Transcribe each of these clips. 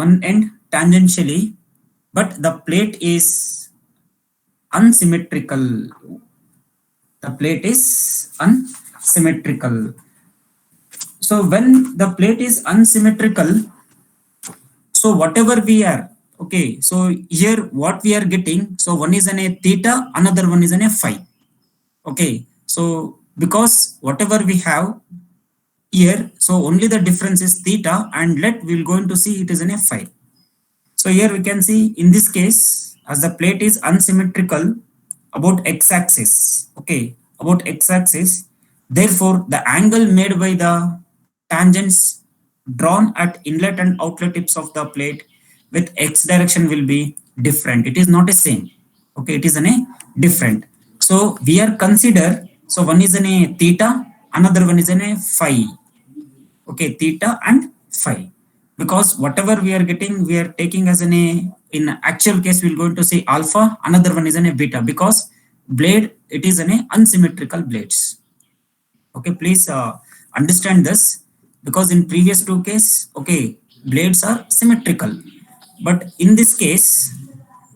one end tangentially, but the plate is unsymmetrical. The plate is unsymmetrical. So when the plate is unsymmetrical, so whatever we are, okay, so here what we are getting, so one is an a theta, another one is an a phi. Okay, so because whatever we have here, so only the difference is theta, and let we'll going to see it is an a phi. So here we can see in this case, as the plate is unsymmetrical about x-axis, okay, about x-axis, therefore the angle made by the tangents drawn at inlet and outlet tips of the plate with x direction will be different. It is not a same. Okay, it is an a different. So we are consider, so one is an a theta, another one is an a phi. Okay, theta and phi, because whatever we are getting, we are taking as an a, in actual case we're going to say alpha, another one is an a beta, because blade, it is an a unsymmetrical blades. Okay, please understand this, because in previous two case, okay, blades are symmetrical, but in this case,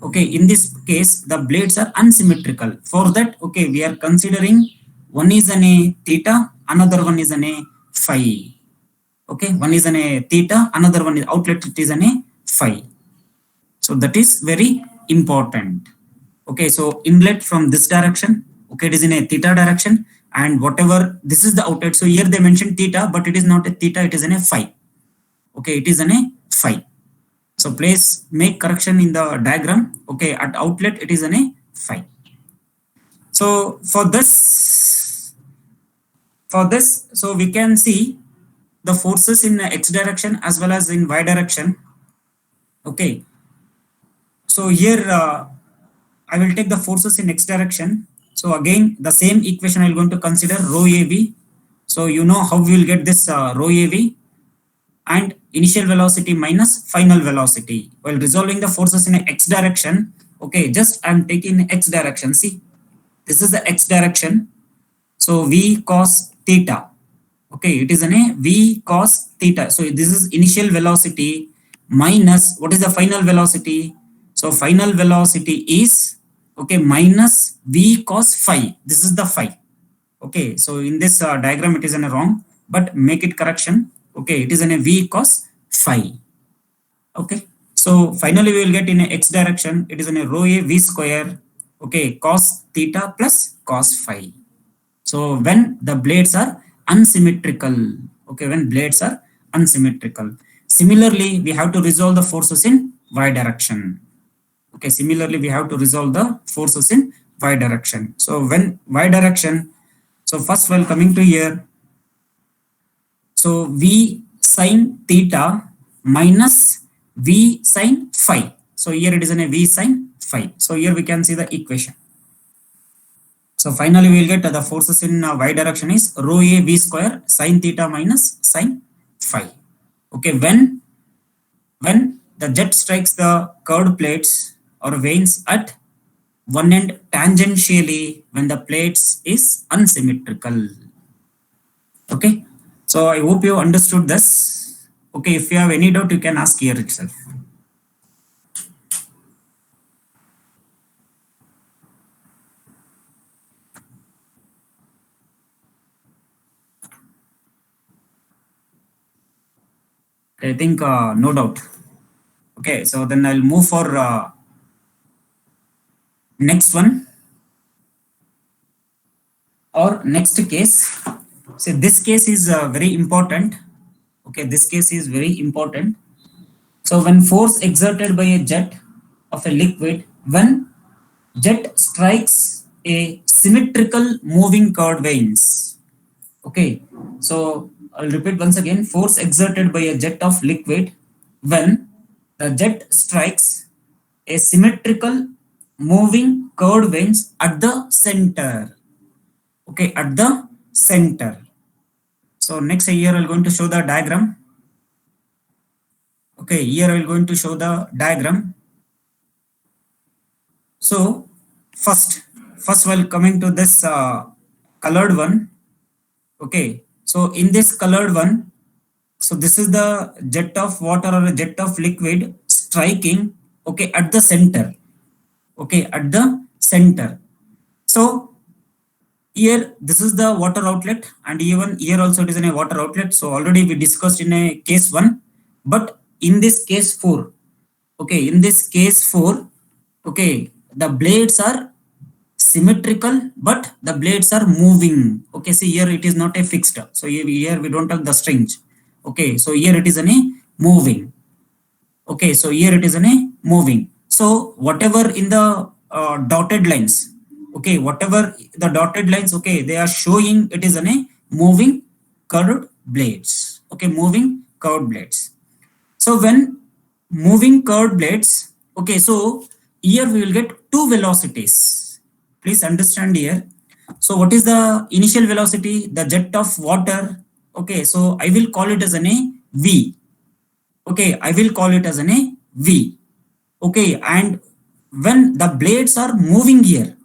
okay, in this case the blades are unsymmetrical. For that, okay, we are considering one is an a theta, another one is an a phi. Okay, one is an a theta, another one is outlet, it is an a phi. So that is very important. Okay, so inlet from this direction, okay, it is in a theta direction, and whatever this is the outlet, so here they mentioned theta, but it is not a theta, it is in a phi. Okay, it is in a phi. So please make correction in the diagram. Okay, at outlet it is in a phi. So for this, so we can see the forces in x direction as well as in y direction. Okay, so here I will take the forces in x direction. So again the same equation I'm going to consider rho av. So you know how we will get this rho av and initial velocity minus final velocity while resolving the forces in x direction. Okay, just I'm taking x direction. See, this is the x direction. So v cos theta. Okay, it is an a v cos theta. So this is initial velocity minus what is the final velocity. So final velocity is, okay, minus v cos phi. This is the phi. Okay, so in this diagram it is in a wrong, but make it correction. Okay, it is in a v cos phi. Okay, so finally we will get in a x direction, it is in a rho a v square, okay, cos theta plus cos phi. So when the blades are unsymmetrical, okay, when blades are unsymmetrical. Similarly, we have to resolve the forces in y direction. Okay, similarly we have to resolve the forces in y direction. So when y direction, so first while coming to here, so v sin theta minus v sin phi. So here it is in a v sin phi. So here we can see the equation. So finally we will get the forces in y direction is rho a v square sin theta minus sin phi. Okay, when the jet strikes the curved plates or vanes at one end tangentially when the plates is unsymmetrical. Okay, so I hope you understood this. Okay, if you have any doubt, you can ask here itself. I think no doubt. Okay, so then I'll move for next one or next case. So this case is very important. Okay, this case is very important. So when force exerted by a jet of a liquid, when jet strikes a symmetrical moving curved vanes. Okay, so I'll repeat once again, force exerted by a jet of liquid when the jet strikes a symmetrical moving curved vanes at the center. Okay, at the center. So next here I'm going to show the diagram. Okay, here I'm going to show the diagram. So first while coming to this colored one. Okay, so in this colored one, So this is the jet of water or a jet of liquid striking, okay, at the center, okay, at the center. So here this is the water outlet, and even here also it is in a water outlet. So already we discussed in a case 1, but in this case 4, okay, in this case 4, okay, the blades are symmetrical, but the blades are moving. Okay, see here it is not a fixed, so here we don't have the strings. Okay, so here it is in a moving. Okay, so here it is in a moving. So whatever in the dotted lines, okay, whatever the dotted lines, okay, they are showing it is in a moving curved blades. Okay, moving curved blades. So when moving curved blades, okay, so here we will get two velocities. Please understand here. So what is the initial velocity? The jet of water. Okay, so I will call it as an a V. Okay, I will call it as an a V. Okay, and when the blades are moving here,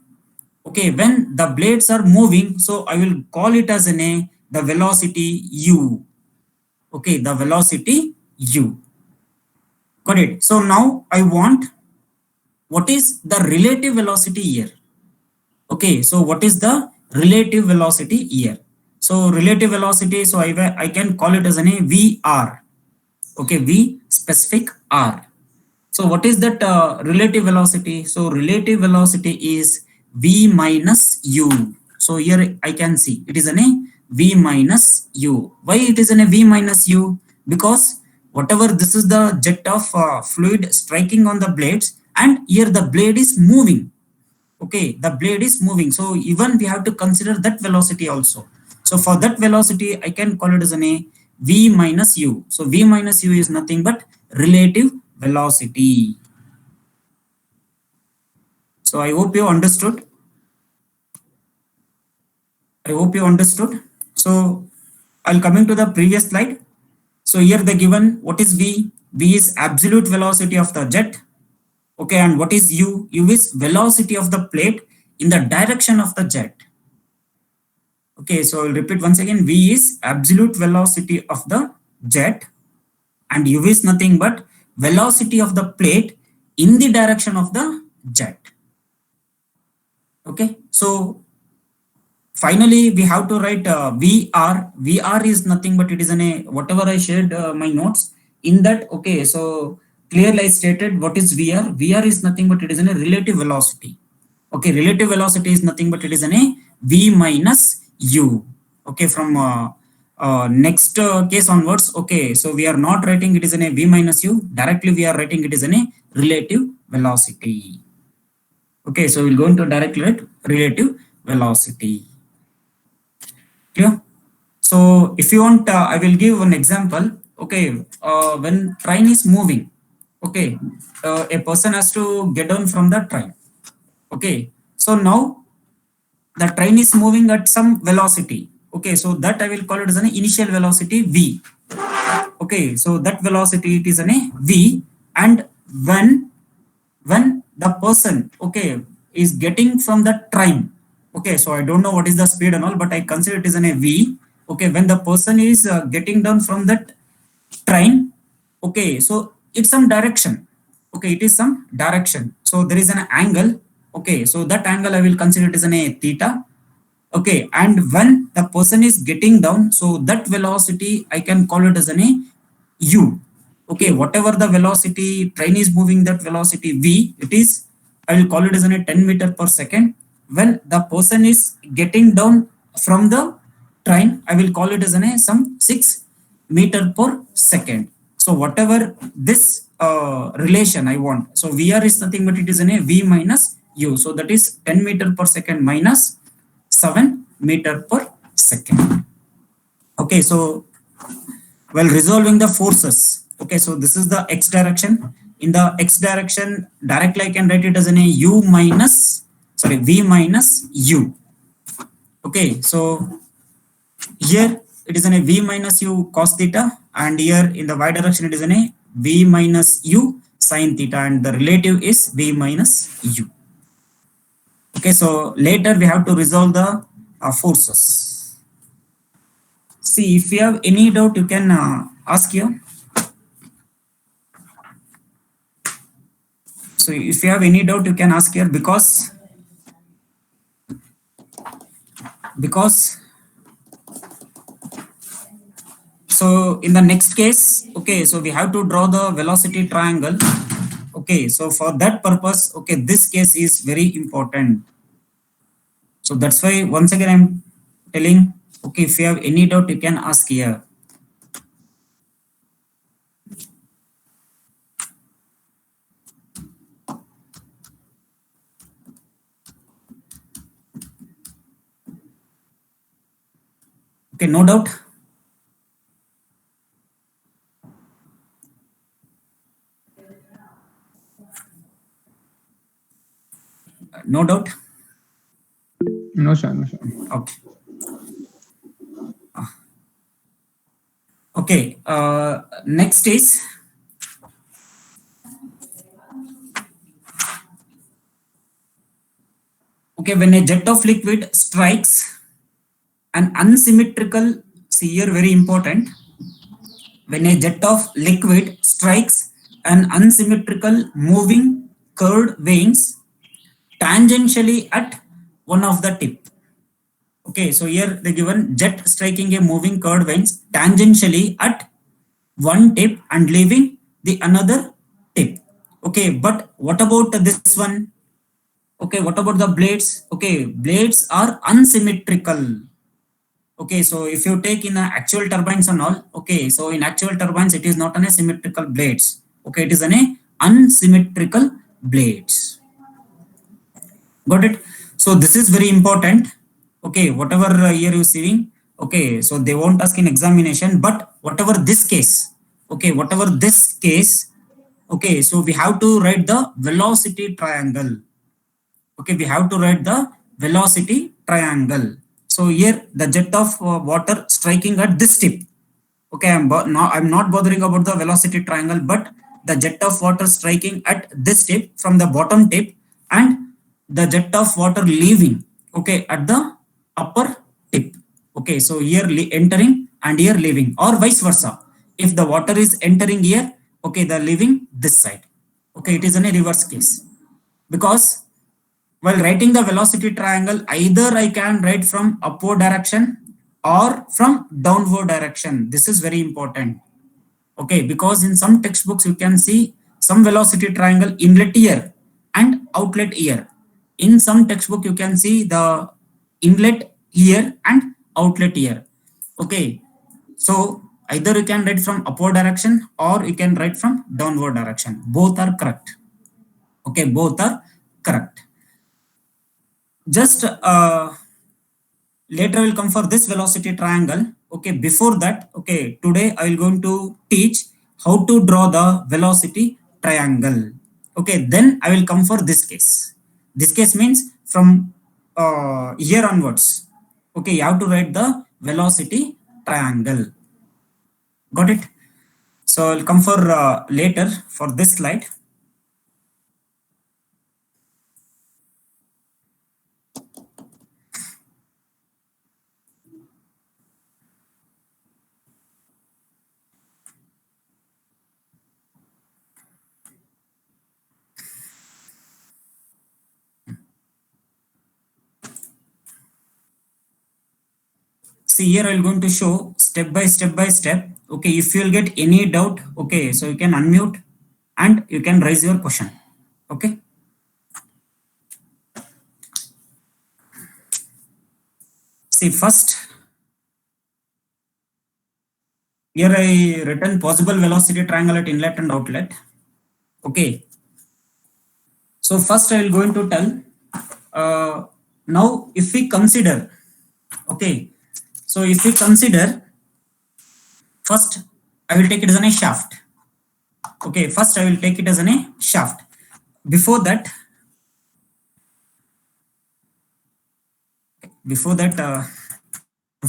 okay, when the blades are moving, so I will call it as an a the velocity U. Okay, the velocity U. Got it. So now I want what is the relative velocity here. Okay, so what is the relative velocity here? So relative velocity, so I can call it as an a VR. Okay, V specific R. So what is that relative velocity? So relative velocity is V minus U. So here I can see it is an a V minus U. Why it is an a V minus U? Because whatever this is the jet of fluid striking on the blades, and here the blade is moving. Okay, the blade is moving. So even we have to consider that velocity also. So for that velocity, I can call it as an a V minus U. So V minus U is nothing but relative velocity. So I hope you understood. I hope you understood. So I'll coming to the previous slide. So here the given, what is V? V is absolute velocity of the jet. Okay, and what is U? U is velocity of the plate in the direction of the jet. Okay, so I'll repeat once again. V is absolute velocity of the jet, and U is nothing but velocity of the plate in the direction of the jet. Okay, so finally we have to write VR. VR is nothing but it is an a whatever I shared my notes in that. Okay, so clearly I stated what is VR. VR is nothing but it is an a relative velocity. Okay, relative velocity is nothing but it is an a V minus U. Okay, from next case onwards. Okay, so we are not writing it is in a V minus U. Directly we are writing it is in a relative velocity. Okay, so we'll go into directly write relative velocity. Clear? So if you want, I will give one example. Okay, when train is moving, okay, a person has to get down from the train. Okay, so now the train is moving at some velocity. Okay, so that I will call it as an initial velocity V. Okay, so that velocity it is an a V, and when the person, okay, is getting from the train, okay, so I don't know what is the speed and all, but I consider it is an a V. Okay, when the person is getting down from that train, okay, so it's some direction. Okay, it is some direction. So there is an angle. Okay, so that angle I will consider it as an a theta. Okay, and when the person is getting down, so that velocity I can call it as an a U. Okay, whatever the velocity train is moving, that velocity V, it is, I will call it as an a 10 meter per second. When the person is getting down from the train, I will call it as an a some 6 meter per second. So whatever this relation I want, so VR is nothing but it is an a V minus U. So that is 10 meter per second minus 7 meter per second. Okay, so while resolving the forces, okay, so this is the x direction. In the x direction, directly I can write it as an a U minus, sorry, V minus U. Okay, so here it is an a V minus U cos theta, and here in the y direction it is an a V minus U sin theta, and the relative is V minus U. Okay, so later we have to resolve the forces. See, if you have any doubt, you can ask here. So if you have any doubt, you can ask here, because so in the next case, okay, so we have to draw the velocity triangle. Okay, so for that purpose, okay, this case is very important. So that's why once again I'm telling, okay, if you have any doubt, you can ask here. Okay, no doubt. No doubt. No, sir. No, sir. Okay. Okay. Next is, okay, when a jet of liquid strikes an unsymmetrical, see here very important, when a jet of liquid strikes an unsymmetrical moving curved veins tangentially at one of the tip. Okay, so here they given jet striking a moving curved veins tangentially at one tip and leaving the another tip. Okay, but what about this one? Okay, what about the blades? Okay, blades are unsymmetrical. Okay, so if you take in actual turbines and all, okay, so in actual turbines it is not an symmetrical blades. Okay, it is an unsymmetrical blades. Got it? So this is very important. Okay, whatever here you seeing, okay, so they won't ask in examination, but whatever this case, okay, whatever this case, okay, so we have to write the velocity triangle. Okay, we have to write the velocity triangle. So here the jet of water striking at this tip. Okay, I'm not bothering about the velocity triangle, but the jet of water striking at this tip from the bottom tip and the jet of water leaving, okay, at the upper tip. Okay, so here entering and here leaving, or vice versa. If the water is entering here, okay, the leaving this side. Okay, it is in a reverse case, because while writing the velocity triangle, either I can write from upward direction or from downward direction. This is very important. Okay, because in some textbooks you can see some velocity triangle inlet here and outlet here. In some textbook you can see the inlet here and outlet here. Okay, so either you can write from upward direction or you can write from downward direction. Both are correct. Okay, both are correct. Just later I will come for this velocity triangle. Okay, before that, okay, today I will going to teach how to draw the velocity triangle. Okay, then I will come for this case. This case means from here onwards. Okay, you have to write the velocity triangle. Got it? So I'll come for later for this slide. See here I'm going to show step by step. Okay, if you'll get any doubt, okay, so you can unmute and you can raise your question. Okay. See, first here I written possible velocity triangle at inlet and outlet. Okay, so first I will going to tell now if we consider, okay, so if we consider, first I will take it as a shaft. Okay, first I will take it as a shaft. Before that,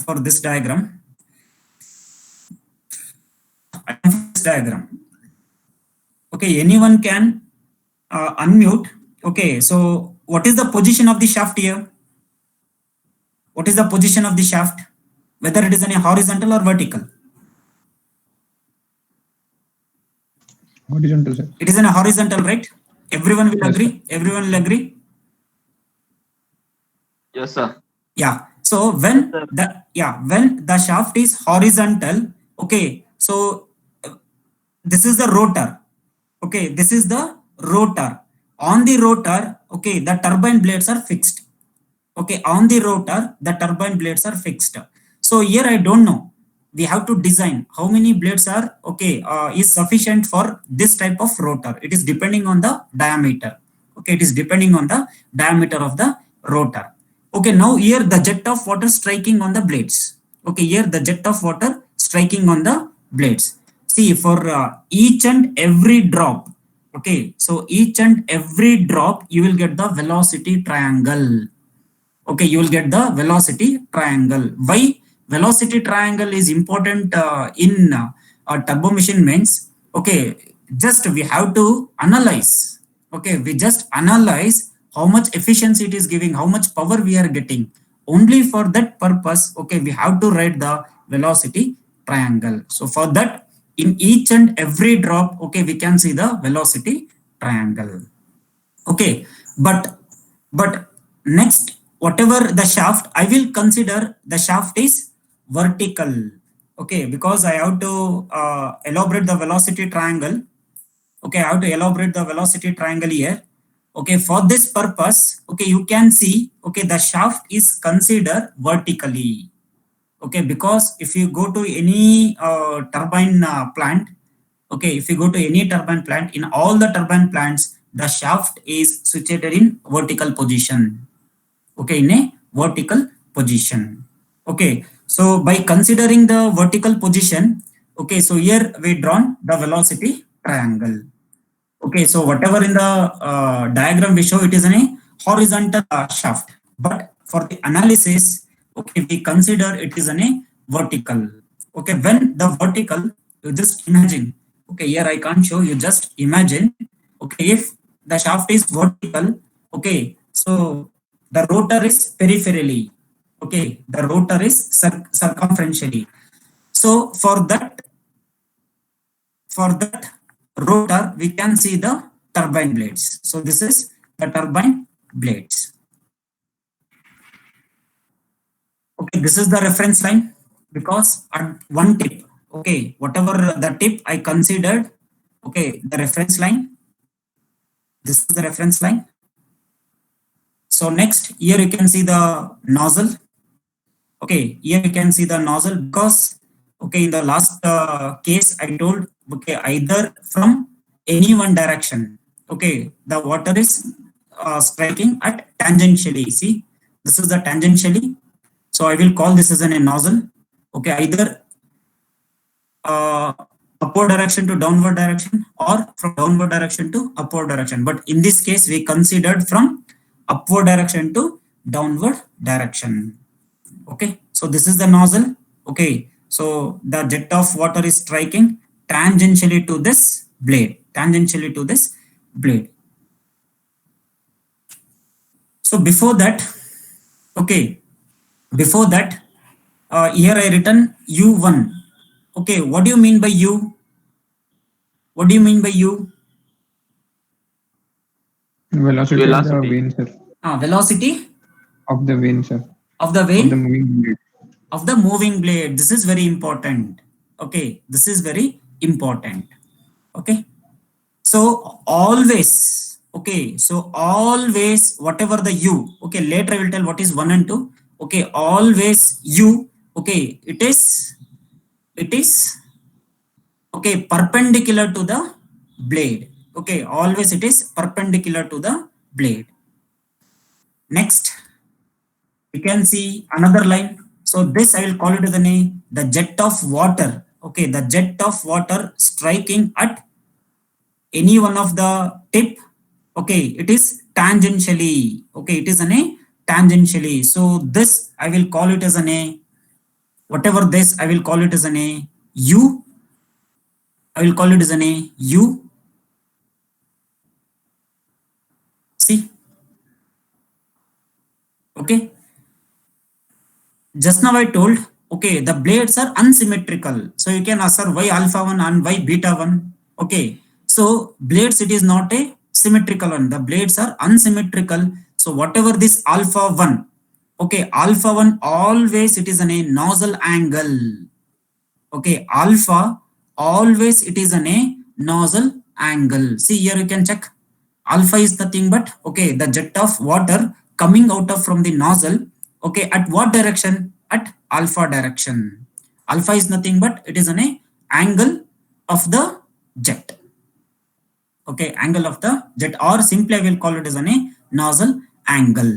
for this diagram, okay, anyone can unmute. Okay, so what is the position of the shaft here? What is the position of the shaft? Whether it is in a horizontal or vertical? Horizontal, sir. It is in a horizontal, right? Everyone will Yes, agree. Everyone will agree. Yes, sir. Yeah. So Yes, sir. when the shaft is horizontal, okay. So this is the rotor. Okay, this is the rotor. On the rotor, okay, the turbine blades are fixed. Okay, on the rotor, the turbine blades are fixed. So here I don't know. We have to design how many blades are is sufficient for this type of rotor. It is depending on the diameter. Okay, it is depending on the diameter of the rotor. Okay, now here the jet of water striking on the blades. Okay, here the jet of water striking on the blades. See, for each and every drop, okay, so each and every drop you will get the velocity triangle. Okay, you will get the velocity triangle. Why velocity triangle is important in turbo machine means, okay, just we have to analyze. Okay, we just analyze how much efficiency it is giving, how much power we are getting. Only for that purpose, okay, we have to write the velocity triangle. So for that, in each and every drop, okay, we can see the velocity triangle. Okay, but next, whatever the shaft, I will consider the shaft is vertical. Okay, because I have to elaborate the velocity triangle. Okay, I have to elaborate the velocity triangle here. Okay, for this purpose, okay, you can see, okay, the shaft is considered vertically. Okay, because if you go to any turbine plant, okay, if you go to any turbine plant, in all the turbine plants, the shaft is situated in vertical position. Okay, in a vertical position. Okay, so by considering the vertical position, okay, so here we drawn the velocity triangle. Okay, so whatever in the diagram we show, it is in a horizontal shaft. But for the analysis, okay, we consider it is in a vertical. Okay, when the vertical, you just imagine. Okay, here I can't show you. Just imagine. Okay, if the shaft is vertical, okay, so the rotor is peripherally. Okay, the rotor is circumferentially. So for that rotor, we can see the turbine blades. So this is the turbine blades. Okay, this is the reference line because at one tip, okay, whatever the tip I considered, okay, the reference line, this is the reference line. So next, here you can see the nozzle. Okay, here you can see the nozzle because, okay, in the last case I told, okay, either from any one direction, okay, the water is striking at tangentially. See, this is the tangentially. So I will call this as a nozzle. Okay, either uh, upward direction to downward direction or from downward direction to upward direction. But in this case, we considered from upward direction to downward direction. Okay, so this is the nozzle. Okay, so the jet of water is striking tangentially to this blade, tangentially to this blade. So before that, okay, before that, here I written U1. Okay, what do you mean by U? What do you mean by U? Velocity of the Velocity. vane, sir. Velocity Of the vane, sir. of the Of the vane moving blade. of the moving blade. This is very important. Okay, this is very important. Okay, so always, okay, so always whatever the U, okay, later I will tell what is 1 and 2. Okay, always U, okay, it is okay, perpendicular to the blade. Okay, always it is perpendicular to the blade. Next, you can see another line. So this I will call it as the jet of water. Okay, the jet of water striking at any one of the tip. Okay, it is tangentially. Okay, it is a tangentially. So this I will call it as whatever this I will call it as U. I will call it as U. See, okay. Just now I told, okay, the blades are unsymmetrical. So you can assert y alpha 1 and y beta 1. Okay, So blades, it is not a symmetrical one. The blades are unsymmetrical. So whatever this alpha 1, okay, alpha 1 always it is an a nozzle angle. Okay, alpha always it is an a nozzle angle. See here you can check. Alpha is nothing but, okay, the jet of water coming out of from the nozzle. Okay, at what direction? At alpha direction. Alpha is nothing but it is an a angle of the jet. Okay, angle of the jet, or simply I will call it as an a nozzle angle.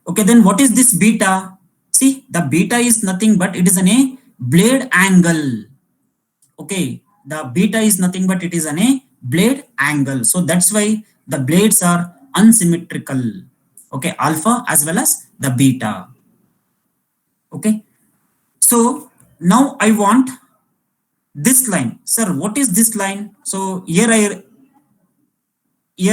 Okay, then what is this beta? See, the beta is nothing but it is an a blade angle. Okay, the beta is nothing but it is an a blade angle. So that's why the blades are unsymmetrical. Okay, alpha as well as the beta. Okay, so now I want this line. Sir, what is this line? So here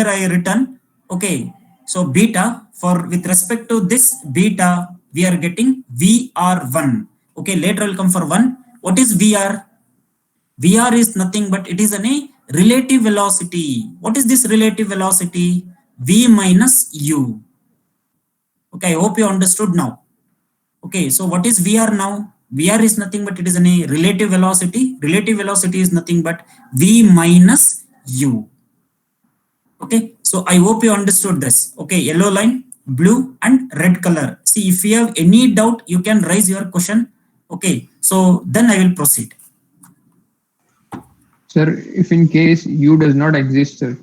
I written, okay, so beta, for with respect to this beta we are getting VR1. Okay, later will come for 1. What is VR? VR is nothing but it is a relative velocity. What is this relative velocity? V minus U. Okay, I hope you understood now. Okay, so what is VR now? VR is nothing but it is a relative velocity. Relative velocity is nothing but V minus U. Okay, so I hope you understood this. Okay, yellow line, blue and red color. See, if you have any doubt, you can raise your question. Okay, so then I will proceed. Sir, if in case U does not exist, sir.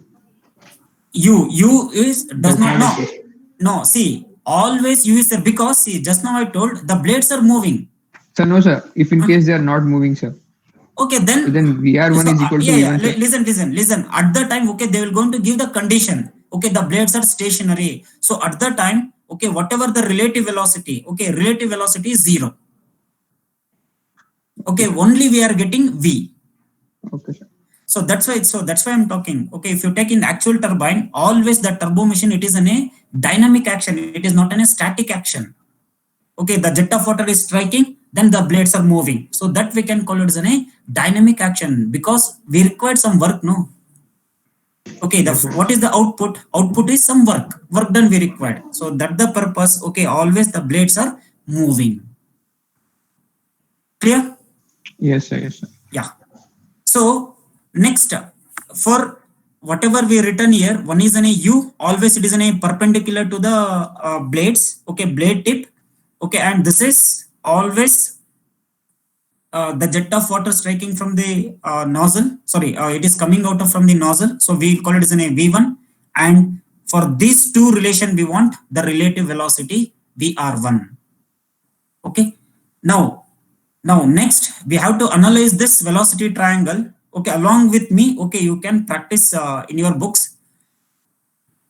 U is does not know. exist. No, see, always U is there because see, just now I told the blades are moving. Sir, no, sir. If in case they are not moving, sir. Okay, then So then VR1 is equal to yeah, V1, sir. listen. At the time, okay, they will going to give the condition. Okay, the blades are stationary. So at the time, okay, whatever the relative velocity, okay, relative velocity is 0. Okay, only we are getting V. Okay, sir. So that's why I'm talking. Okay, if you take in actual turbine, always the turbo machine, it is in a dynamic action. It is not in a static action. Okay, the jet of water is striking, then the blades are moving. So that we can call it as a dynamic action because we required some work, no? Okay, what is the output? Output is some work done we required. So that's the purpose. Okay, always the blades are moving. Clear? Yes, sir. Yes, sir. Yeah. So next, for whatever we written here, one is an U, always it is an perpendicular to the blades. Okay, blade tip. Okay, and this is always the jet of water striking from the nozzle. Sorry, it is coming out of from the nozzle. So we call it as a V1. And for these two relation, we want the relative velocity VR1. Okay. Now next we have to analyze this velocity triangle. Okay, along with me. Okay, you can practice in your books.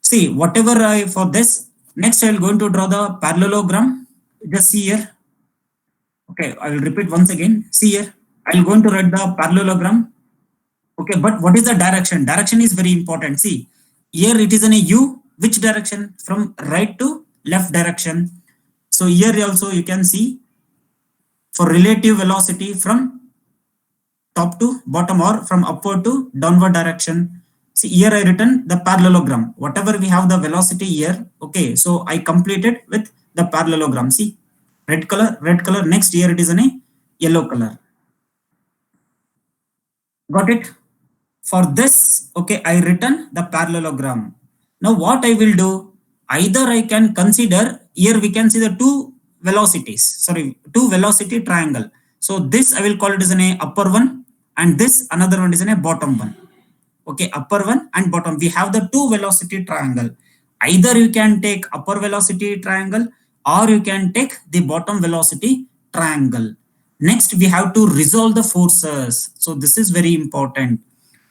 See, whatever for this, next I will going to draw the parallelogram. Just see here. Okay, I will repeat once again. See here, I will going to write the parallelogram. Okay, but what is the direction? Direction is very important. See, here it is in a U. Which direction? From right to left direction. So here also you can see for relative velocity from top to bottom or from upward to downward direction. See, here I written the parallelogram. Whatever we have the velocity here. Okay, so I completed with the parallelogram. See, red color. Next here it is in a yellow color. Got it? For this, okay, I written the parallelogram. Now what I will do, either I can consider, here we can see the two velocity triangle. So this I will call it as an upper one and this another one is a bottom one. Okay, upper one and bottom. We have the two velocity triangle. Either you can take upper velocity triangle or you can take the bottom velocity triangle. Next, we have to resolve the forces. So this is very important.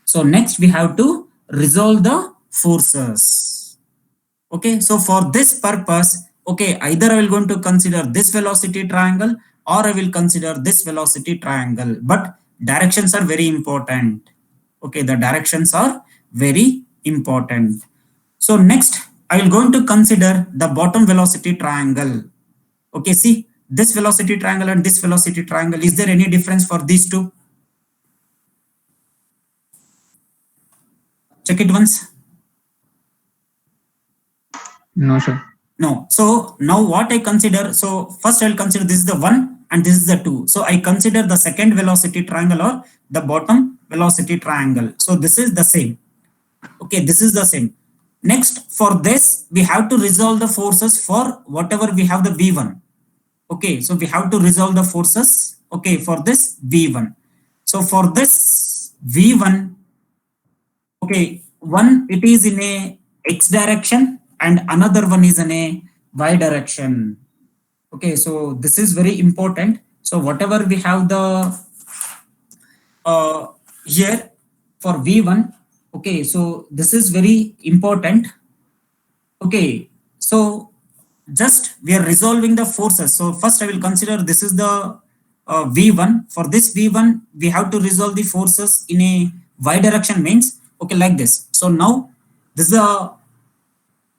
So next we have to resolve the forces. Okay, so for this purpose, okay, either I will going to consider this velocity triangle or I will consider this velocity triangle. But directions are very important. Okay, the directions are very important. So next, I will going to consider the bottom velocity triangle. Okay, see this velocity triangle and this velocity triangle. Is there any difference for these two? Check it once. No, sir. No. So now what I consider, so first I'll consider this is the 1 and this is the 2. So I consider the second velocity triangle or the bottom velocity triangle. So this is the same. Okay, this is the same. Next, for this, we have to resolve the forces for whatever we have the V1. Okay, so we have to resolve the forces, okay, for this V1. So for this V1, okay, one it is in a X direction and another one is in a Y direction. Okay, so this is very important. So whatever we have the uh, here for V1, okay, so this is very important. Okay, so just we are resolving the forces. So first I will consider this is the V1. For this V1, we have to resolve the forces in a Y direction means, okay, like this. So now this is a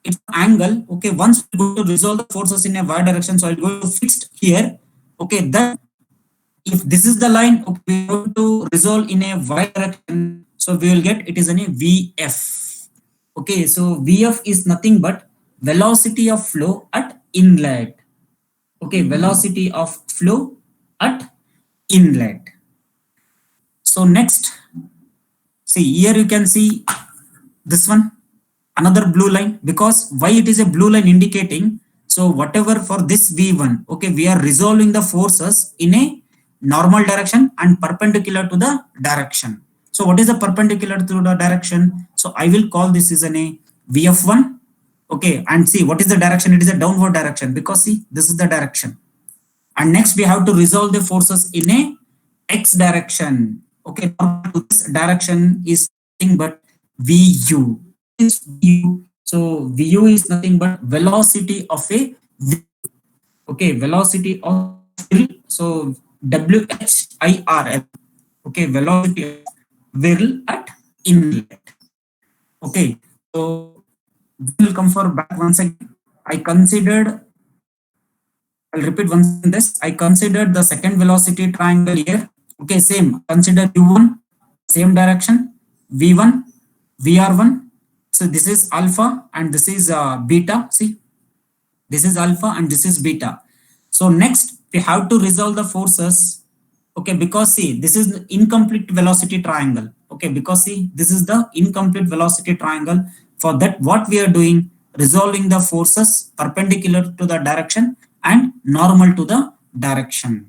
it's angle. Okay, once we go to resolve the forces in a Y direction, so I'll go to fixed here. Okay, then if this is the line, okay, we have to resolve in a Y direction. So we will get it is in a VF. Okay, so VF is nothing but velocity of flow at inlet. Okay, velocity of flow at inlet. So next, see here you can see this one, another blue line, because why it is a blue line indicating, so whatever for this V1, okay, we are resolving the forces in a normal direction and perpendicular to the direction. So what is the perpendicular to the direction? So I will call this is an a VF1. Okay, and see what is the direction? It is a downward direction, because see this is the direction. And next we have to resolve the forces in a X direction. Okay, this direction is nothing but VU. Is VU. So VU is nothing but velocity of a wheel. Okay, velocity of wheel. So WHIRL. Okay, velocity of wheel at inlet. Okay, so will come for back once again. I considered, I'll repeat once this. I considered the second velocity triangle here. Okay, same. Consider U1, same direction, V1, VR1. So this is alpha and this is beta. See, this is alpha and this is beta. So next we have to resolve the forces. Okay, because see, this is incomplete velocity triangle. Okay, because see, this is the incomplete velocity triangle. For that, what we are doing, resolving the forces perpendicular to the direction and normal to the direction.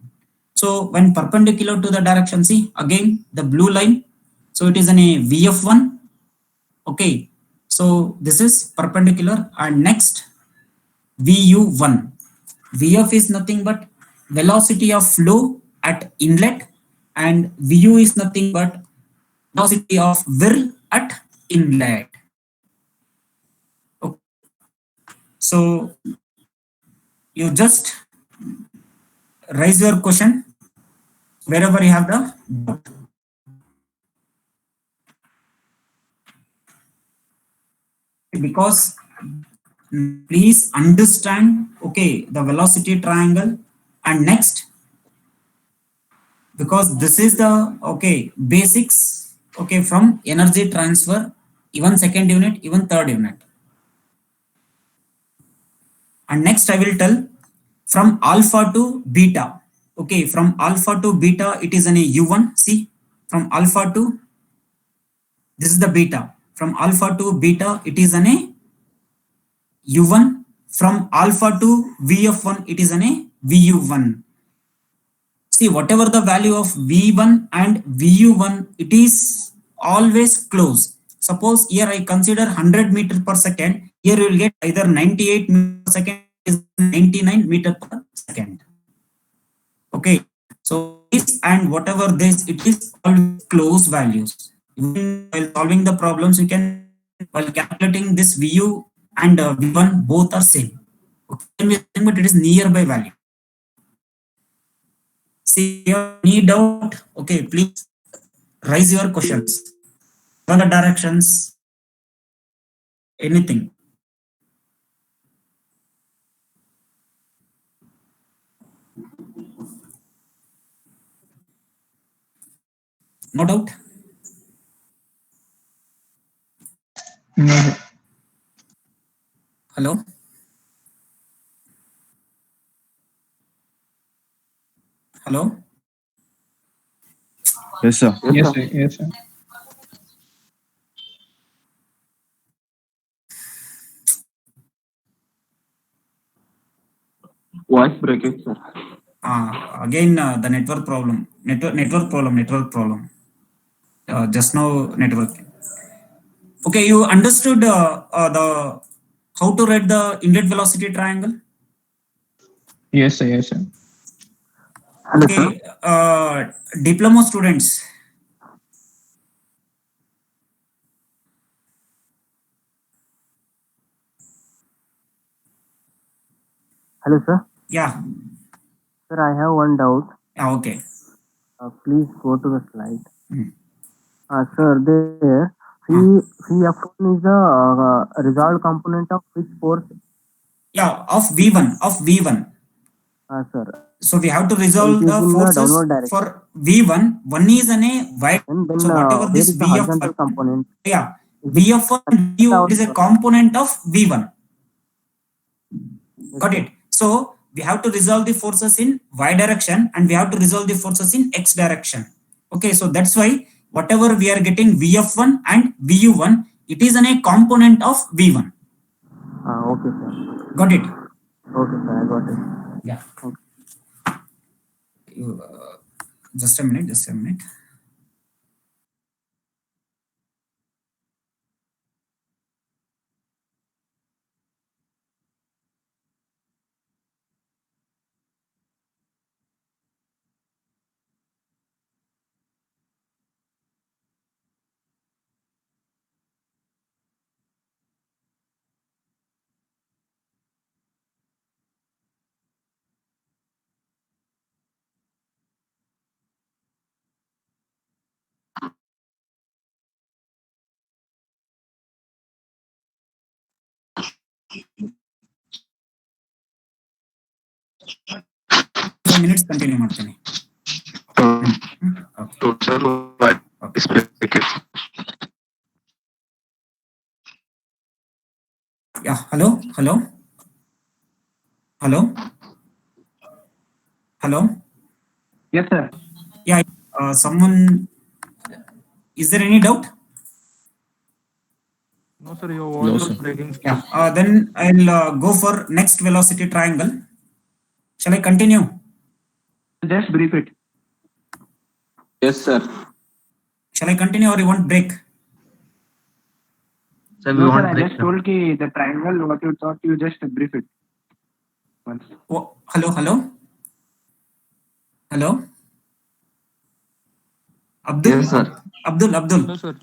So when perpendicular to the direction, see again the blue line. So it is in a VF1. Okay, so this is perpendicular, and next VU1. VF is nothing but velocity of flow at inlet, and VU is nothing but velocity of whirl at inlet. Okay. So you just raise your question wherever you have the doubt. Because please understand, okay, the velocity triangle, and next, because this is the okay basics, okay, from energy transfer, even second unit, even third unit. And next I will tell from alpha to beta. Okay, from alpha to beta, it is an a U1. See, from alpha to, this is the beta. From alpha to beta, it is an a U1. From alpha to VF1, it is an a VU1. See, whatever the value of V1 and VU1, it is always close. Suppose here I consider 100 meter per second. Here you will get either 98 meter per second is 99 meter per second. Okay, so this and whatever this, it is always close values. Even while solving the problems, you can, while calculating this VU and V1, both are same. Okay, but it is nearby value. See, any doubt? Okay, please raise your questions. What are the directions? Anything? No doubt? No, sir. Hello? Hello? Yes, sir. Yes, sir. Yes, sir. Voice breaking, sir. Again, the network problem. Network problem. Just now, network. Okay, you understood the how to write the inlet velocity triangle? Yes, sir. Yes, sir. Hello, sir. Okay, diploma students. Hello, sir. Yeah, Sir, I have one doubt. okay. Please go to the slide. Hmm. Sir, there Phi F1 is the resolved component of which force? Yeah, of V1. Sir. So we have to It resolve is the in the forces downward direction. for V1. One is an a y. Then So whatever where this is the V of horizontal component? yeah, Is V of one it U is a component of V1. Yes, Got sir. it. So we have to resolve the forces in y direction and we have to resolve the forces in x direction. Okay, so that's why whatever we are getting VF1 and VU1, it is a component of V1. Okay, sir. Got it? Okay, sir. I got it. Yeah. Okay. Just a minute. Minutes continue ಮಾಡ್ತೇನೆ. Okay. Total voice breaking. Yeah, hello. Yes, sir. Yeah, someone, is there any doubt? No, sir, your No, voice sir. is breaking. Yeah, then I'll go for next velocity triangle. Shall I continue? Just brief it. Yes, sir. Shall I continue or you want break? Sir, No, sir. I just told ki the triangle. What you thought, you just brief it once. Oh, hello. Abdul. Yes, sir. Abdul. No, sir.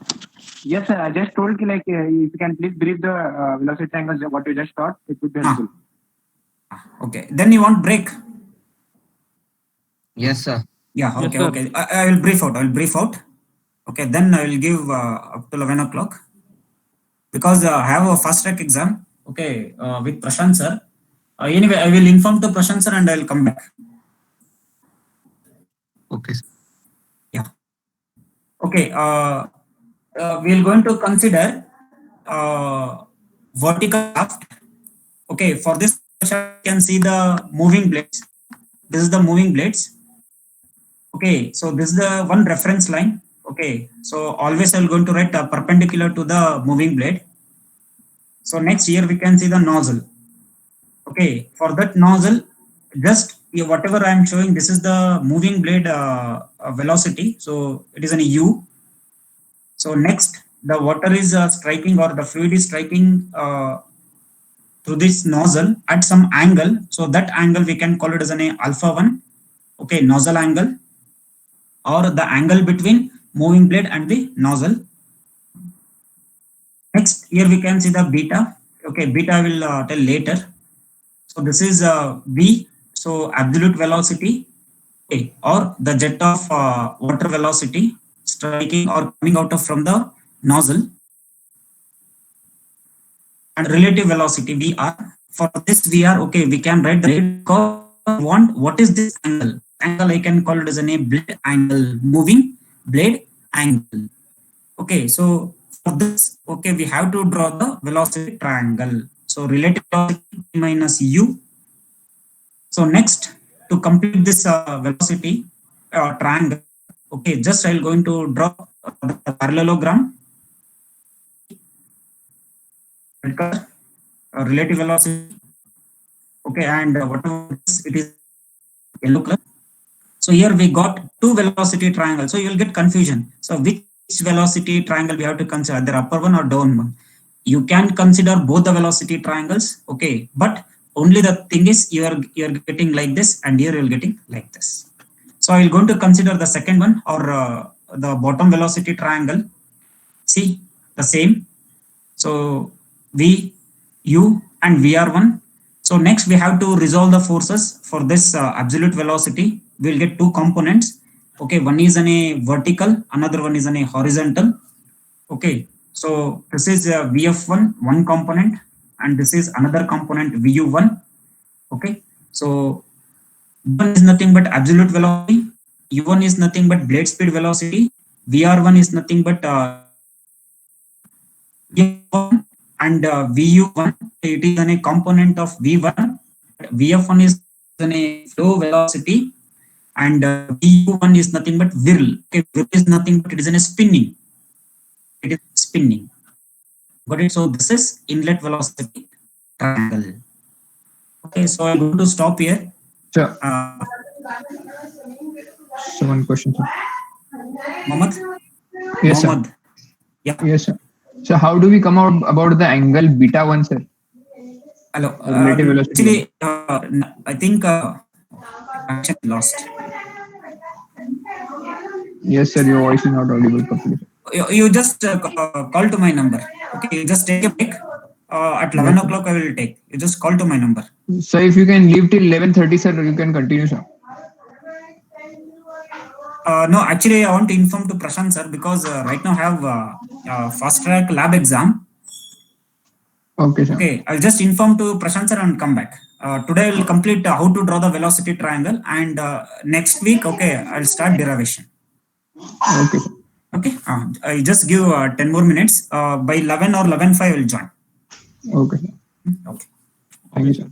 Yes, sir. I just told ki like if you can please brief the velocity triangles what you just taught, it would be helpful. Okay, then you want break? Yes, sir. Yeah, Yes, okay, sir. okay. I will brief out. Okay, then I will give up to 11 o'clock because I have a fast track exam. Okay, with Prashant sir. Anyway, I will inform to Prashant sir and I will come back. Okay. Yeah. Okay, we are going to consider vertical shaft. Okay, for this shaft, you can see the moving blades. This is the moving blades. Okay, so this is the one reference line. Okay, so always I'm going to write perpendicular to the moving blade. So next here we can see the nozzle. Okay, for that nozzle, just whatever I am showing, this is the moving blade velocity. So it is an U. So next, the water is striking or the fluid is striking through this nozzle at some angle. So that angle we can call it as an alpha 1. Okay, nozzle angle, or the angle between moving blade and the nozzle. Next, here we can see the beta. Okay, beta I will tell later. So this is V, so absolute velocity, okay, or the jet of water velocity striking or coming out of from the nozzle, and relative velocity VR. For this VR, okay, we can write the want what is this angle? Angle I can call it as a blade angle, moving blade angle. Okay, so for this, okay, we have to draw the velocity triangle. So relative velocity minus u. So next, to complete this velocity triangle, okay, just I'll going to draw the parallelogram. Relative velocity, okay, and whatever it is yellow color. So here we got two velocity triangles, so you will get confusion. So which velocity triangle we have to consider, the upper one or down one? You can consider both the velocity triangles, okay, but only the thing is you are getting like this, and here you are getting like this. So I will going to consider the second one, or the bottom velocity triangle. See the same. So V, U and VR1. So next we have to resolve the forces for this absolute velocity. We'll get two components. Okay, one is on a vertical, another one is on a horizontal. Okay, so this is VF1, one component, and this is another component VU1. Okay, so one is nothing but absolute velocity, U1 is nothing but blade speed velocity, VR1 is nothing but V1, and VU1, it is a component of V1. VF1 is a flow velocity, and VU1 is nothing but whirl. Okay, whirl is nothing but it is a spinning. It is spinning. Got it? So this is inlet velocity triangle. Okay, so I'm going to stop here. Sir, Uh, so one question, sir. Mohammed? Yes, sir. Mohammed. Yeah. Yes, sir. So how do we come out about the angle beta 1, sir? Hello. Relative velocity. Actually, I think connection lost. Yes, sir. Your voice is not audible properly. You just call to my number. Okay, you just take a break. At 11 o'clock, I will take. You just call to my number. So if you can leave till 11:30, sir, you can continue, sir. No, actually, I want to inform to Prashant sir, because right now I have fast track lab exam. Okay, sir. Okay, I'll just inform to Prashant sir and come back. Today I will complete how to draw the velocity triangle, and next week, okay, I'll start derivation. Okay, sir. Okay, I just give 10 more minutes. By 11 or 11:05 I will join. Okay, sir. Okay. Thank you, sir.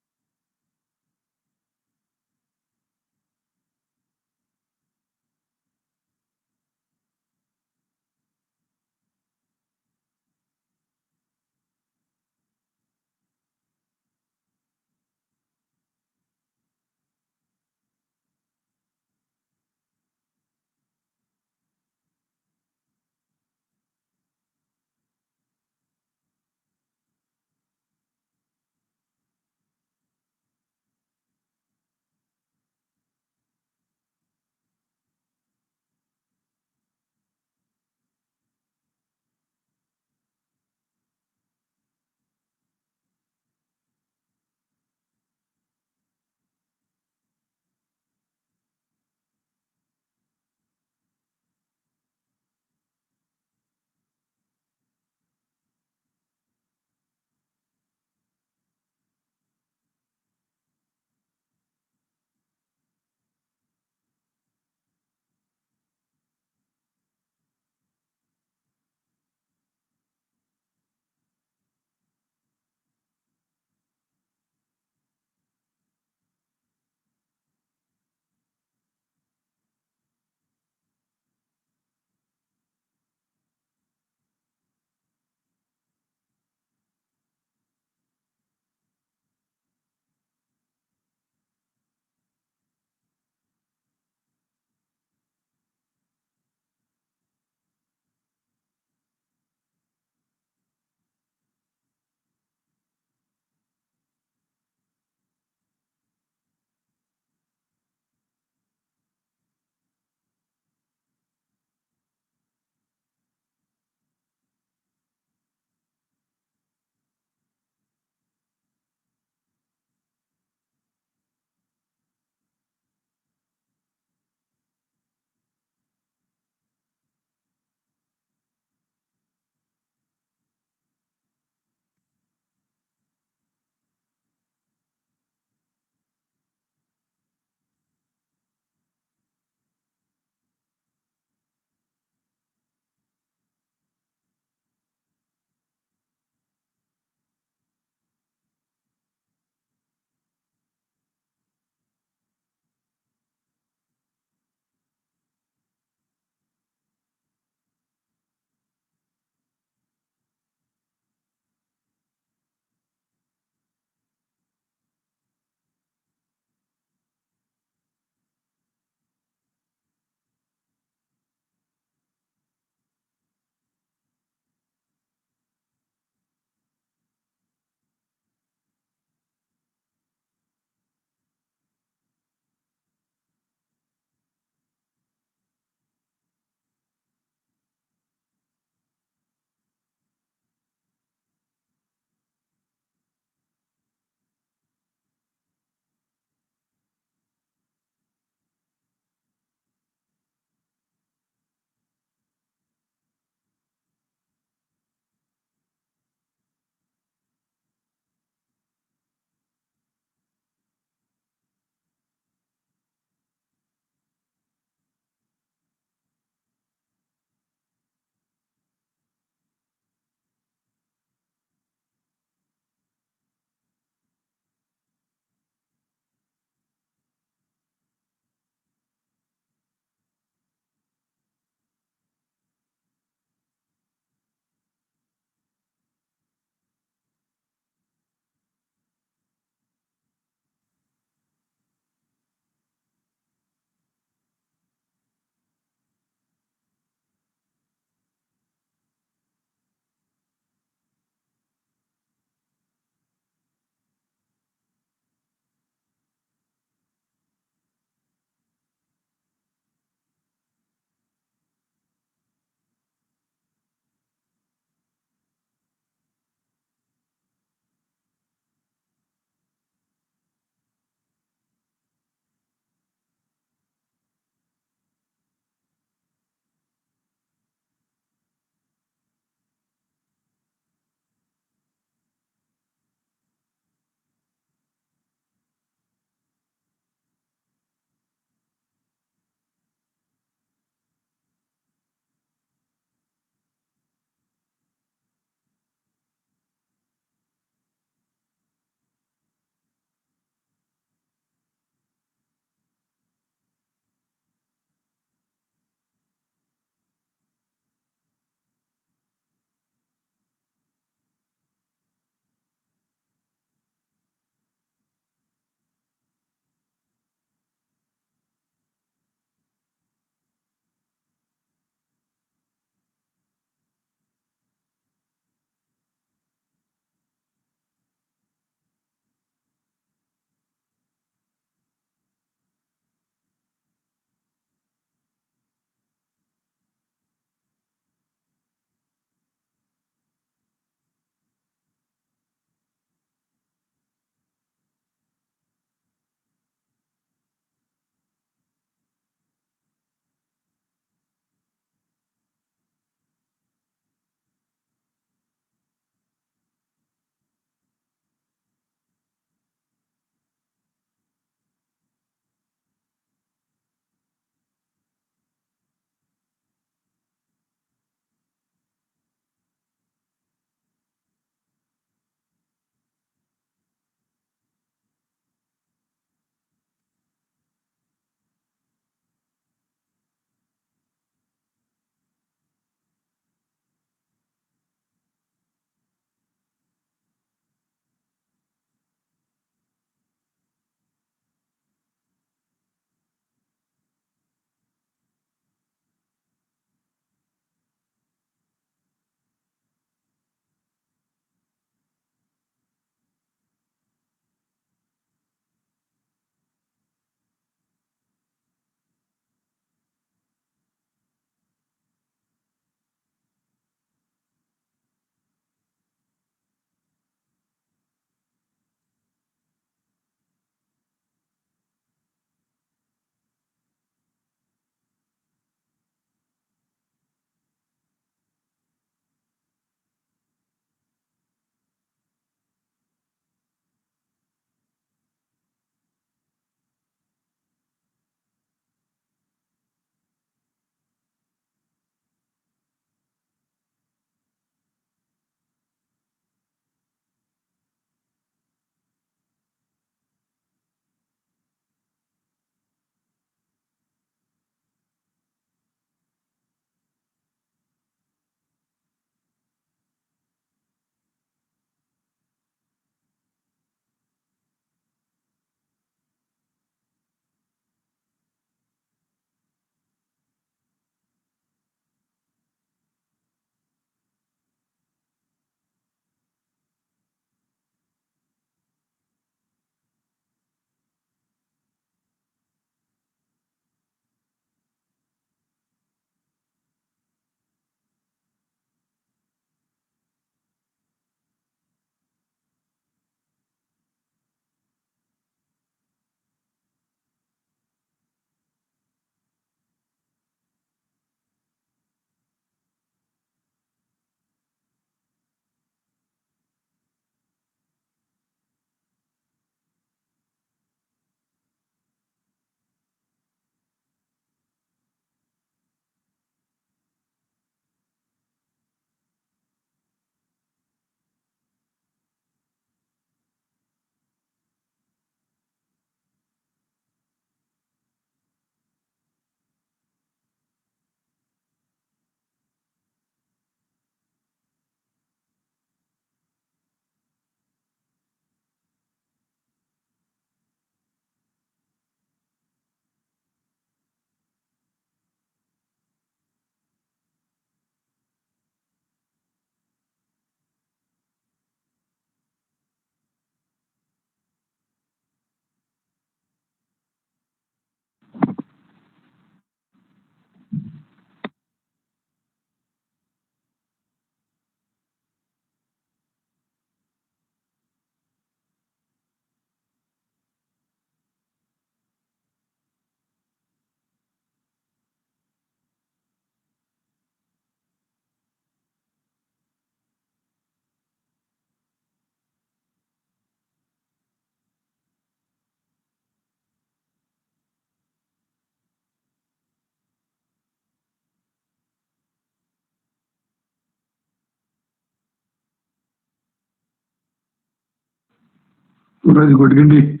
Suraj Godgindi.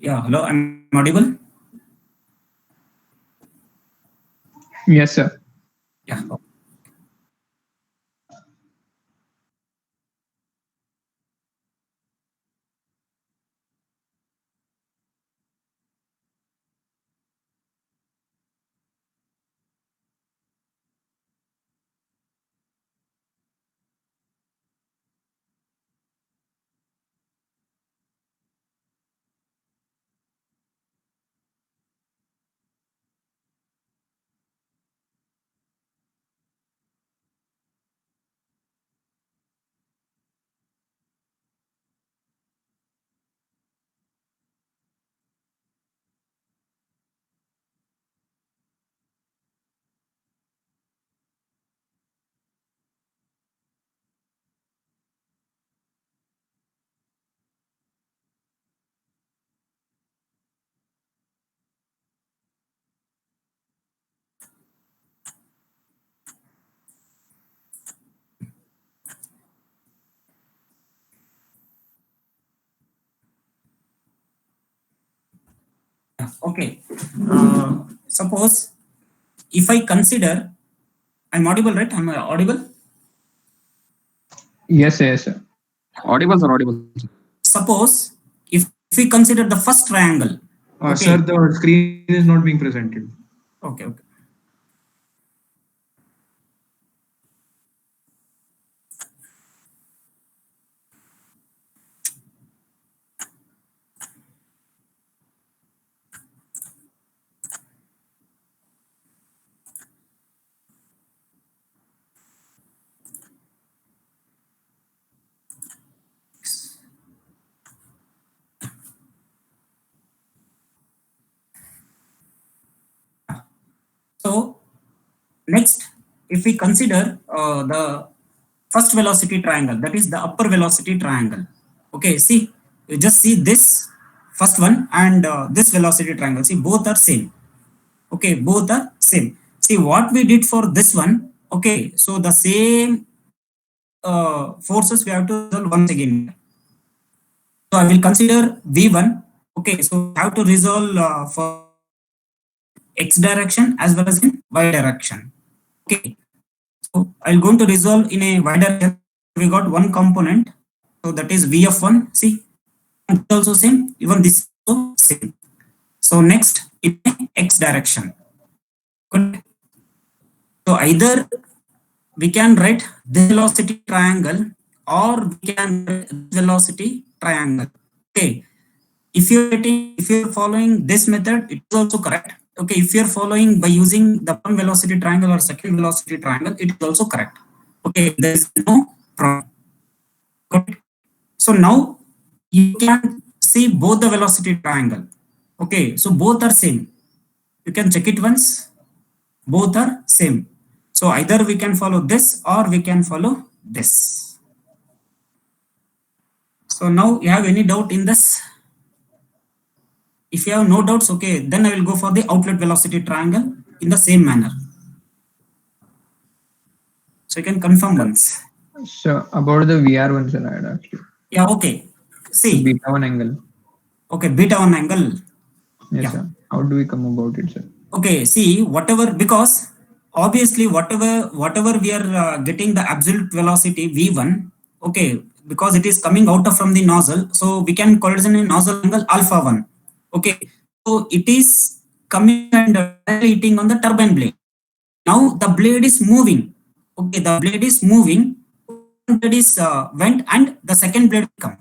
Yeah, hello, I'm audible. Yes, sir. Yeah. Okay. Suppose if I consider, I'm audible, right? I'm audible. Yes, yes, sir. Audible, sir. Audible. Suppose if we consider the first triangle. Sir, Okay. the screen is not being presented. Okay. Okay. So next, if we consider the first velocity triangle, that is the upper velocity triangle. Okay, see, you just see this first one and this velocity triangle. See, both are same. Okay, both are same. See what we did for this one. Okay, so the same forces we have to resolve once again. So I will consider V1. Okay, so I have to resolve for x direction as well as in y direction. Okay, so I'll going to resolve in a y direction. We got one component, so that is VF1. See, and also same. Even this is also same. So next in x direction. Good. So either we can write this velocity triangle or we can write this velocity triangle. Okay, if you're following this method, it is also correct. Okay, if you're following by using the one velocity triangle or second velocity triangle, it is also correct. Okay, there is no problem. Good. So now you can see both the velocity triangle. Okay, so both are same. You can check it once. Both are same. So either we can follow this or we can follow this. So now you have any doubt in this? If you have no doubts, okay, then I will go for the outlet velocity triangle in the same manner. So you can confirm once. So about the VR one, sir, I had asked you. Yeah, okay. The See, beta one angle. okay, beta one angle. Yes, Yeah. sir. How do we come about it, sir? Okay, see, whatever, because obviously whatever we are getting the absolute velocity V1, okay, because it is coming out of from the nozzle, so we can call it as a nozzle angle alpha 1. Okay, so it is coming and hitting on the turbine blade. Now the blade is moving. Okay, the blade is moving. One blade is went and the second blade come.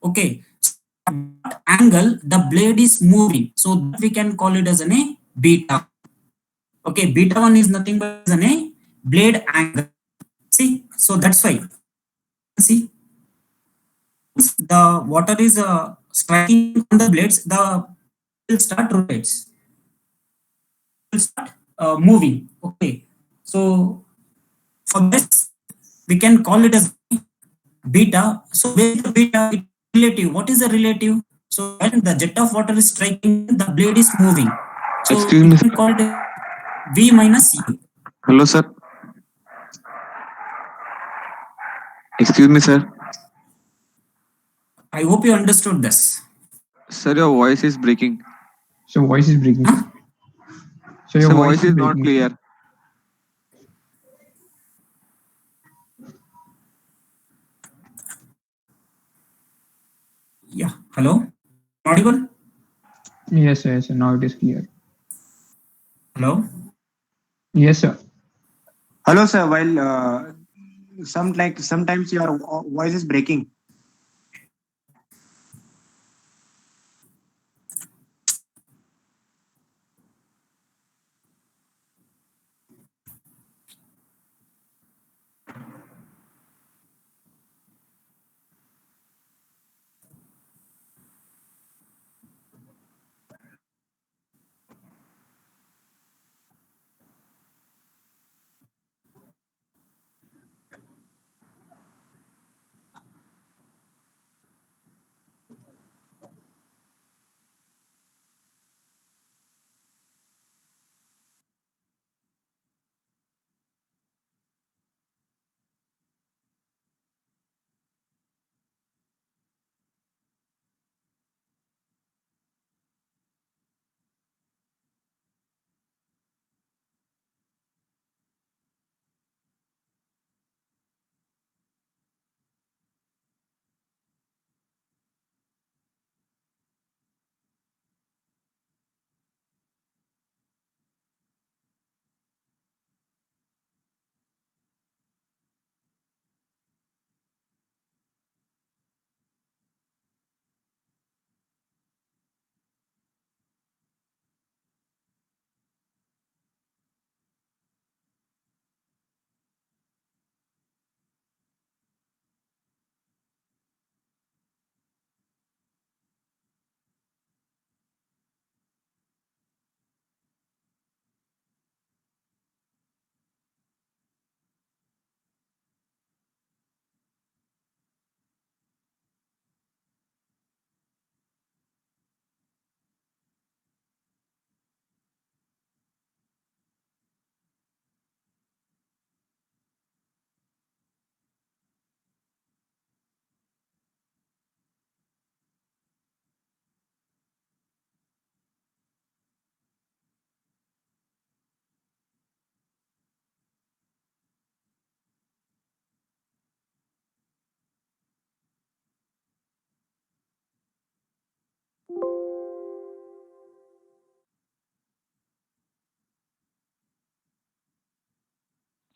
Okay, so at angle the blade is moving. So that we can call it as an a beta. Okay, beta 1 is nothing but as an a blade angle. See, so that's why. See, the water is striking on the blades, the will start rotates. Will start moving. Okay, so for this we can call it as beta. So where the beta is relative. What is the relative? So when the jet of water is striking, the blade is moving. So Excuse we me, can sir. call it V minus U. Hello, sir. Excuse me, sir. I hope you understood this. Sir, your voice is breaking. So voice is breaking. Huh? So your Sir, voice is not breaking. clear. Yeah. Hello? Audible? Yes, sir. Yes, sir. Now it is clear. Hello? Yes, sir. Hello, sir. While sometimes your voice is breaking.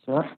Sir.